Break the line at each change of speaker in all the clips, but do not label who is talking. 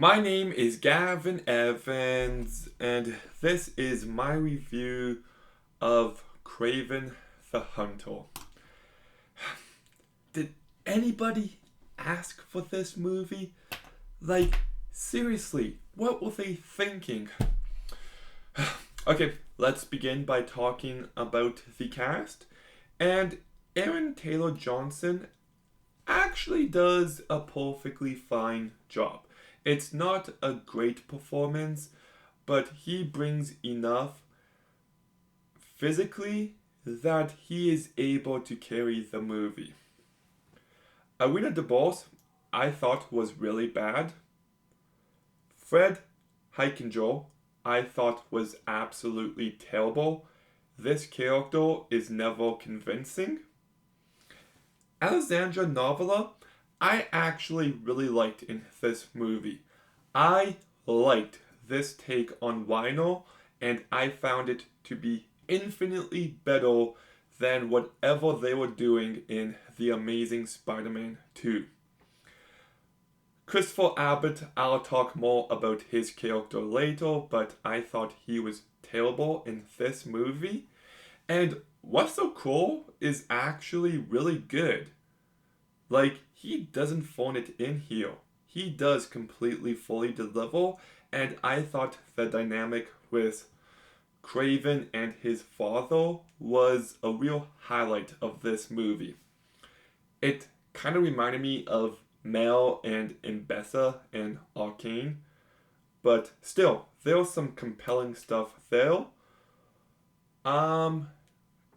My name is Gavin Evans, and this is my review of Kraven the Hunter. Did anybody ask for this movie? Like, seriously, what were they thinking? Okay, let's begin by talking about the cast. And Aaron Taylor Johnson actually does a perfectly fine job. It's not a great performance, but he brings enough physically that he is able to carry the movie. Arena DeBose, I thought was really bad. Fred Heikenjoe, I thought was absolutely terrible. This character is never convincing. Alexandra Novella, I actually really liked in this movie. I liked this take on Rhino, and I found it to be infinitely better than whatever they were doing in The Amazing Spider-Man 2. Christopher Abbott, I'll talk more about his character later, but I thought he was terrible in this movie. And Russell Crowe is actually really good. Like, he doesn't phone it in here. He does completely fully deliver, and I thought the dynamic with Kraven and his father was a real highlight of this movie. It kind of reminded me of Mel and Mbessa and Arcane, but still, there was some compelling stuff there. Um,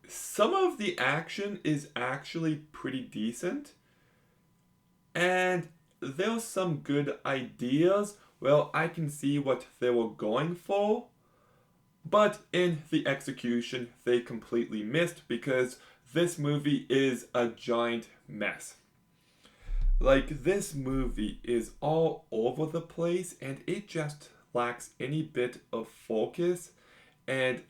some of the action is actually pretty decent, and there's some good ideas. Well, I can see what they were going for, but in the execution, they completely missed because this movie is a giant mess. Like, this movie is all over the place and it just lacks any bit of focus, and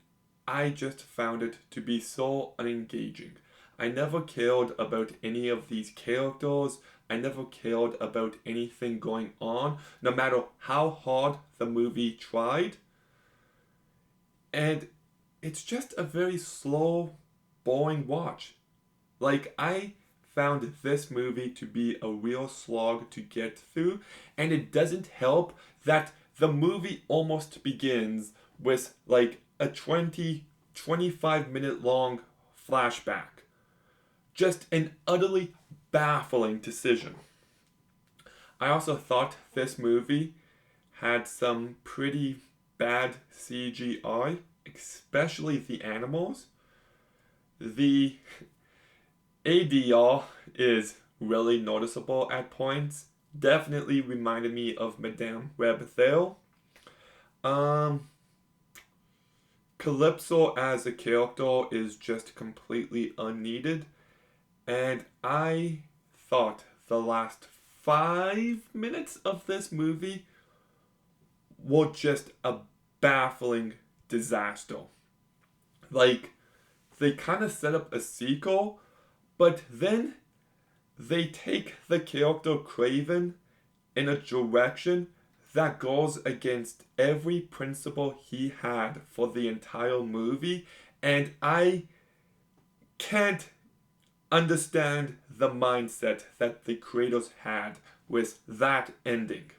I just found it to be so unengaging. I never cared about any of these characters. I never cared about anything going on, no matter how hard the movie tried. And it's just a very slow, boring watch. Like, I found this movie to be a real slog to get through, and it doesn't help that the movie almost begins with like a 25 minute long flashback. Just an utterly baffling decision. I also thought this movie had some pretty bad CGI, especially the animals. The ADR is really noticeable at points. Definitely reminded me of Madame Web there. Um, Calypso as a character is just completely unneeded. And I thought the last 5 minutes of this movie were just a baffling disaster. Like, they kind of set up a sequel, but then they take the character Kraven in a direction that goes against every principle he had for the entire movie, and I can't understand the mindset that the creators had with that ending.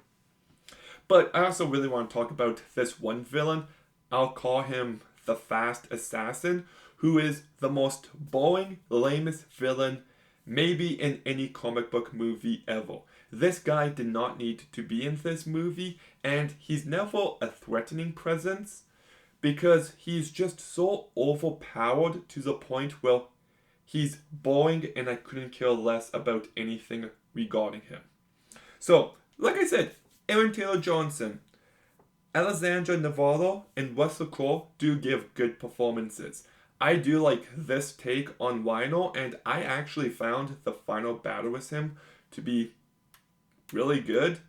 But I also really want to talk about this one villain. I'll call him the Fast Assassin, who is the most boring, lamest villain maybe in any comic book movie ever. This guy did not need to be in this movie, and he's never a threatening presence because he's just so overpowered to the point where he's boring and I couldn't care less about anything regarding him. So, like I said, Aaron Taylor Johnson, Alexandra Navarro, and Russell Crowe do give good performances. I do like this take on Rhino, and I actually found the final battle with him to be really good.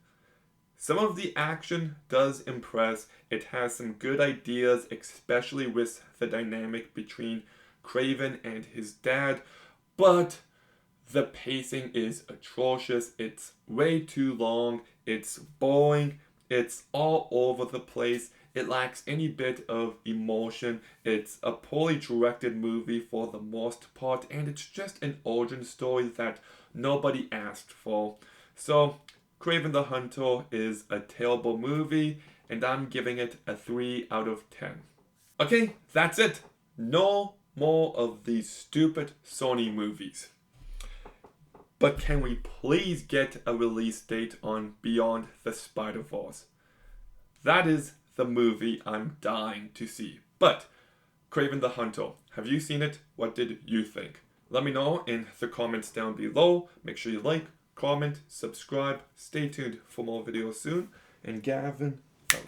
Some of the action does impress. It has some good ideas, especially with the dynamic between Kraven and his dad, but the pacing is atrocious. It's way too long. It's boring. It's all over the place. It lacks any bit of emotion. It's a poorly directed movie for the most part, and it's just an origin story that nobody asked for. So, Kraven the Hunter is a terrible movie, and I'm giving it a 3 out of 10. Okay, that's it. No more of these stupid Sony movies. But can we please get a release date on Beyond the Spider-Verse? That is the movie I'm dying to see. But, Kraven the Hunter, have you seen it? What did you think? Let me know in the comments down below. Make sure you like, comment, subscribe. Stay tuned for more videos soon. And Gavin out.